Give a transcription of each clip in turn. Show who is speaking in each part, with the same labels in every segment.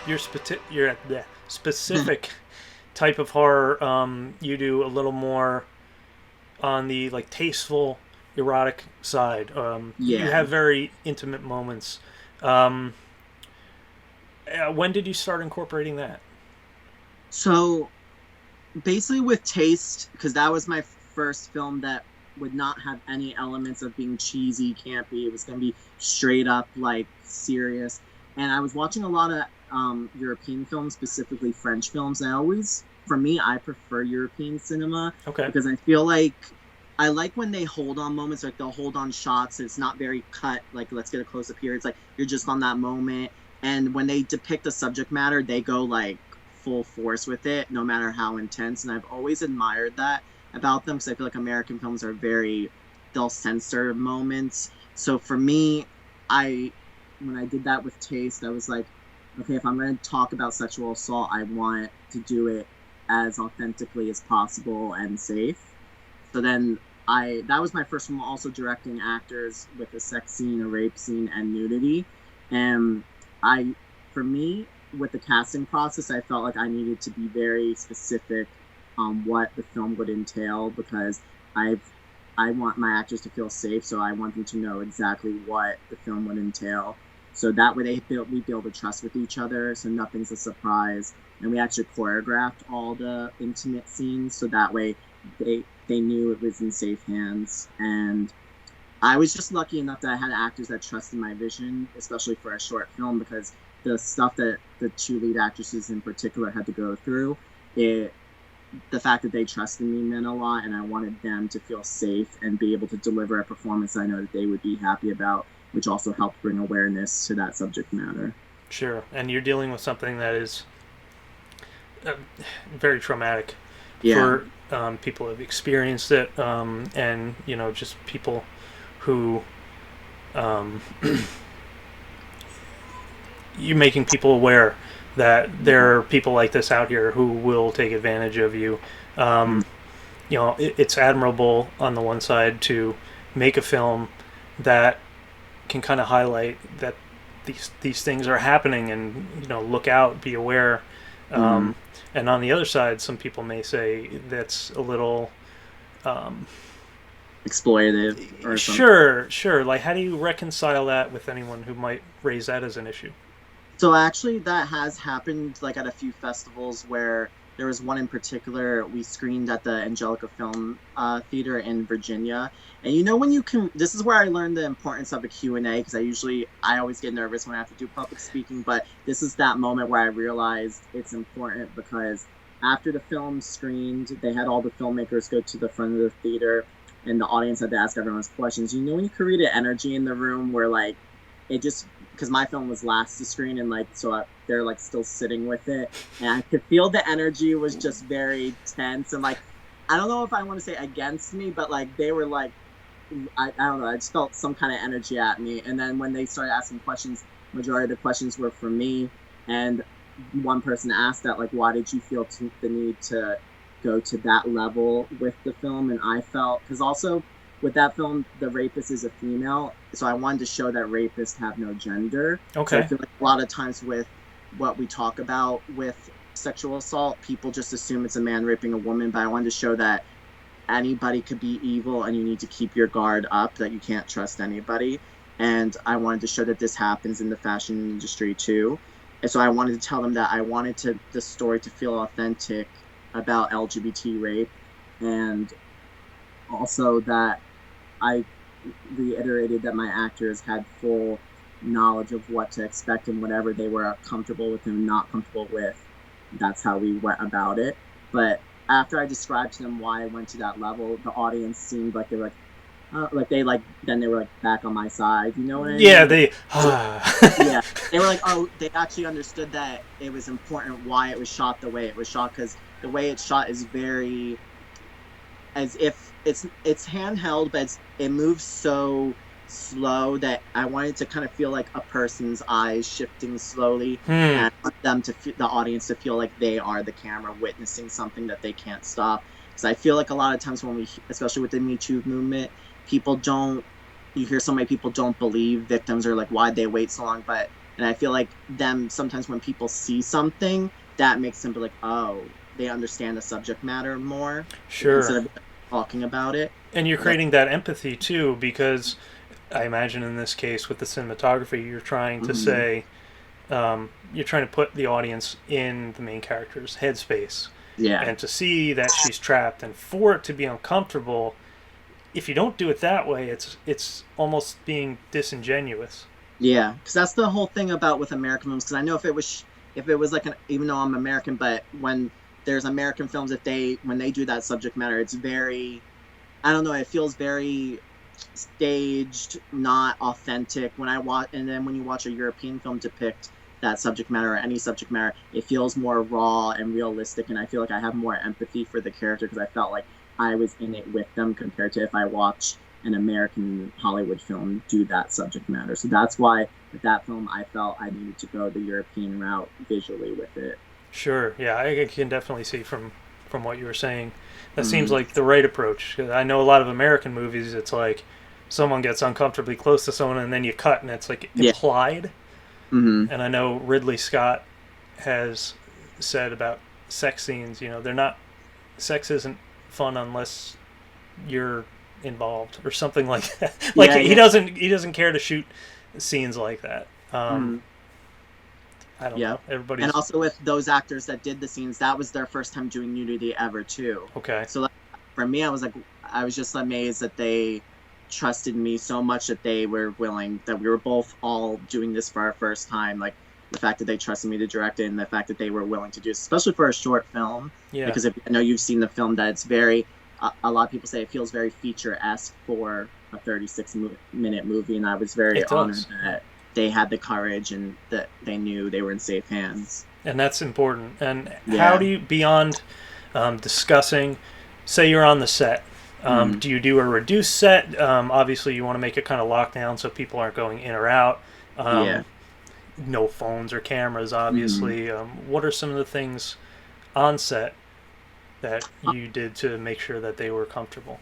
Speaker 1: you're at the specific type of horror. You do a little more on the like tasteful, erotic side. You
Speaker 2: Yeah.
Speaker 1: have very intimate moments. Um, when did you start incorporating that?
Speaker 2: So basically with taste, because that was my first film that would not have any elements of being cheesy, campy. It was going to be straight up like serious. And I was watching a lot of European films, specifically French films. And I always, for me, I prefer European cinema
Speaker 1: Okay.
Speaker 2: because I feel like I like when they hold on moments, like they'll hold on shots. It's not very cut, like let's get a close up here. It's like you're just on that moment. And when they depict the subject matter, they go like full force with it, no matter how intense. And I've always admired that about them because I feel like American films are very, they'll censor moments. So for me, I, when I did that with Taste, I was like, okay, if I'm going to talk about sexual assault, I want to do it as authentically as possible and safe. So then that was my first film also directing actors with a sex scene, a rape scene, and nudity. And I, for me, with the casting process, I felt like I needed to be very specific on what the film would entail because I've I want my actors to feel safe, so I want them to know exactly what the film would entail. So that way we build a trust with each other, so nothing's a surprise. And we actually choreographed all the intimate scenes, so that way they knew it was in safe hands. And I was just lucky enough that I had actors that trusted my vision, especially for a short film, because the stuff that the two lead actresses in particular had to go through, it the fact that they trusted me meant a lot, and I wanted them to feel safe and be able to deliver a performance I know that they would be happy about, which also helped bring awareness to that subject matter.
Speaker 1: Sure. And you're dealing with something that is uh, very traumatic
Speaker 2: Yeah.
Speaker 1: for people who have experienced it, and just people who um, you're making people aware that there are people like this out here who will take advantage of you.
Speaker 2: Mm.
Speaker 1: Um, it's admirable on the one side to make a film that can kind of highlight that these things are happening, and look out, be aware.
Speaker 2: Mm.
Speaker 1: Um, and on the other side, some people may say that's a little um,
Speaker 2: Exploitative or something.
Speaker 1: sure. Like, how do you reconcile that with anyone who might raise that as an issue?
Speaker 2: So actually, that has happened like at a few festivals where there was one in particular we screened at the Angelica Film Theater in Virginia. And you know when you can, this is where I learned the importance of a Q&A because I always get nervous when I have to do public speaking, but this is that moment where I realized it's important because after the film screened, they had all the filmmakers go to the front of the theater and the audience had to ask everyone's questions. You know when you can read the energy in the room where like it just because my film was last to screen and like they're like still sitting with it and I could feel the energy was just very tense and like I don't know if I want to say against me but like they were like I don't know I just felt some kind of energy at me and then when they started asking questions majority of the questions were for me and one person asked that like why did you feel the need to go to that level with the film and I felt because also with that film, the rapist is a female, so I wanted to show that rapists have no gender. So I
Speaker 1: Okay.
Speaker 2: feel like a lot of times with what we talk about with sexual assault, people just assume it's a man raping a woman, but I wanted to show that anybody could be evil and you need to keep your guard up, that you can't trust anybody. And I wanted to show that this happens in the fashion industry too. And so I wanted to tell them that I wanted the story to feel authentic about LGBT rape and also that I reiterated that my actors had full knowledge of what to expect and whatever they were comfortable with and not comfortable with. That's how we went about it. But after I described to them why I went to that level, the audience seemed like they were like they like then they were like back on my side. You know what I
Speaker 1: Yeah,
Speaker 2: mean?
Speaker 1: they.
Speaker 2: Yeah, they were like, oh, they actually understood that it was important why it was shot the way it was shot because the way it's shot is very as if it's handheld, but it moves so slow that I wanted to kind of feel like a person's eyes shifting slowly,
Speaker 1: Hmm.
Speaker 2: and I want them to the audience to feel like they are the camera witnessing something that they can't stop. Because I feel like a lot of times when we, especially with the Me Too movement, people don't. You hear so many people don't believe victims or like why'd they wait so long, but And I feel like them sometimes when people see something, that makes them be like, oh, they understand the subject matter more
Speaker 1: Sure.
Speaker 2: instead of talking about it.
Speaker 1: And you're
Speaker 2: So that's
Speaker 1: creating that empathy too, because I imagine in this case with the cinematography, you're trying to
Speaker 2: mm,
Speaker 1: say, you're trying to put the audience in the main character's headspace,
Speaker 2: yeah.
Speaker 1: and to see that she's trapped, and for it to be uncomfortable. If you don't do it that way, it's almost being disingenuous.
Speaker 2: Yeah, because that's the whole thing about with American films. Because I know if it was like an even though I'm American, but when there's American films, if they when they do that subject matter, it's very I don't know, it feels very staged, not authentic. When I watch, and then when you watch a European film depict that subject matter or any subject matter, it feels more raw and realistic. And I feel like I have more empathy for the character because I felt like I was in it with them compared to if I watch an American Hollywood film do that subject matter. So that's why with that film, I felt I needed to go the European route visually with it.
Speaker 1: Sure, yeah, I can definitely see from what you were saying. That seems
Speaker 2: Mm,
Speaker 1: like the right approach. 'Cause I know a lot of American movies. It's like someone gets uncomfortably close to someone, and then you cut, and it's like
Speaker 2: yeah.
Speaker 1: implied.
Speaker 2: Mm-hmm.
Speaker 1: And I know Ridley Scott has said about sex scenes. They're not. Sex isn't fun unless you're involved or something like that. Like
Speaker 2: Yeah, yeah.
Speaker 1: he doesn't care to shoot scenes like that.
Speaker 2: Mm-hmm.
Speaker 1: I don't
Speaker 2: Yep.
Speaker 1: know.
Speaker 2: And
Speaker 1: Everybody's
Speaker 2: also with those actors that did the scenes, that was their first time doing nudity ever too.
Speaker 1: okay.
Speaker 2: So like, for me, I was just amazed that they trusted me so much that they were willing, that we were both all doing this for our first time. Like the fact that they trusted me to direct it and the fact that they were willing to do it, especially for a short film.
Speaker 1: Yeah,
Speaker 2: Because if I know you've seen the film, that it's very, a lot of people say it feels very feature-esque for a 36-minute movie. And I was very
Speaker 1: it
Speaker 2: honored
Speaker 1: does.
Speaker 2: that they had the courage and that they knew they were in safe hands.
Speaker 1: And that's important. And how
Speaker 2: Yeah.
Speaker 1: do you, beyond discussing, say you're on the set,
Speaker 2: Mm,
Speaker 1: do you do a reduced set? Obviously, you want to make it kind of locked down so people aren't going in or out.
Speaker 2: yeah.
Speaker 1: Um, no phones or cameras,
Speaker 2: Mm.
Speaker 1: obviously. What are some of the things on set that you did to make sure that they were comfortable?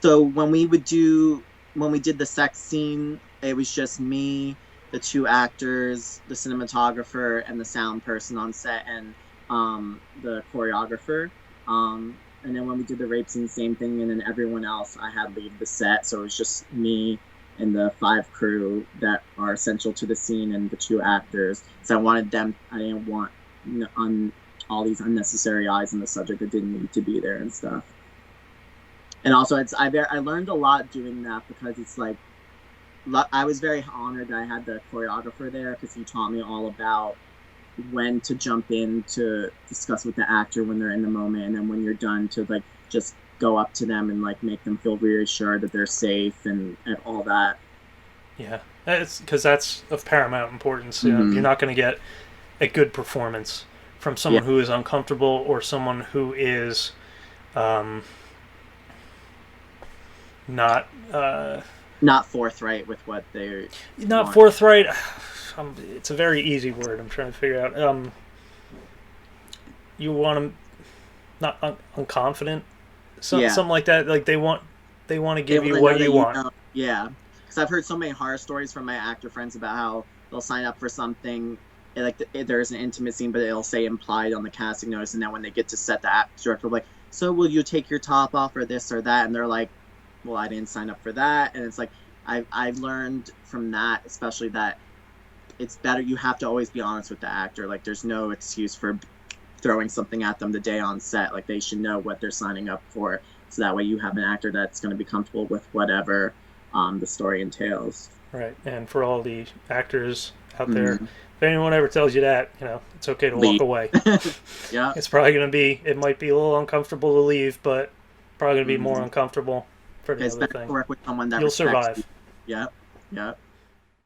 Speaker 2: So when we did the sex scene, it was just me, the two actors, the cinematographer, and the sound person on set, and the choreographer. And then when we did the rape scene, same thing. And then everyone else, I had leave the set, so it was just me and the five crew that are essential to the scene, and the two actors. So I wanted them. I didn't want all these unnecessary eyes on the subject that didn't need to be there and stuff. And also I learned a lot doing that because it's like I was very honored that I had the choreographer there because he taught me all about when to jump in to discuss with the actor when they're in the moment, and then when you're done to like just go up to them and like make them feel reassured that they're safe and all that.
Speaker 1: Yeah, it's because that's of paramount importance. You're
Speaker 2: Mm-hmm.
Speaker 1: not going to get a good performance from
Speaker 2: Yeah,
Speaker 1: someone who is uncomfortable or someone who is um, not
Speaker 2: not forthright with what they
Speaker 1: not
Speaker 2: want.
Speaker 1: forthright. It's a very easy word. I'm trying to figure out. You want them not unconfident,
Speaker 2: Yeah,
Speaker 1: something like that. Like they want to
Speaker 2: they
Speaker 1: give
Speaker 2: want
Speaker 1: you
Speaker 2: to know
Speaker 1: what
Speaker 2: that
Speaker 1: you
Speaker 2: you
Speaker 1: want.
Speaker 2: know. Yeah, because I've heard so many horror stories from my actor friends about how they'll sign up for something, and, like there's an intimate scene, but it'll say implied on the casting notice, and then when they get to set, the actor director will be like, "So will you take your top off or this or that?" And they're like, "Well, I didn't sign up for that." And it's like I've learned from that, especially that it's better. You have to always be honest with the actor. Like, there's no excuse for throwing something at them the day on set. Like, they should know what they're signing up for, so that way you have an actor that's going to be comfortable with whatever the story entails.
Speaker 1: Right. And for all the actors out there,
Speaker 2: Mm-hmm.
Speaker 1: if anyone ever tells you that, it's okay to walk
Speaker 2: Lead.
Speaker 1: away.
Speaker 2: Yeah.
Speaker 1: It's probably going to be, it might be a little uncomfortable to leave, but probably going to be more
Speaker 2: Mm-hmm.
Speaker 1: uncomfortable for the
Speaker 2: It's
Speaker 1: other
Speaker 2: better to
Speaker 1: thing.
Speaker 2: work with someone that
Speaker 1: You'll
Speaker 2: respects you.
Speaker 1: survive.
Speaker 2: Yep. Yep.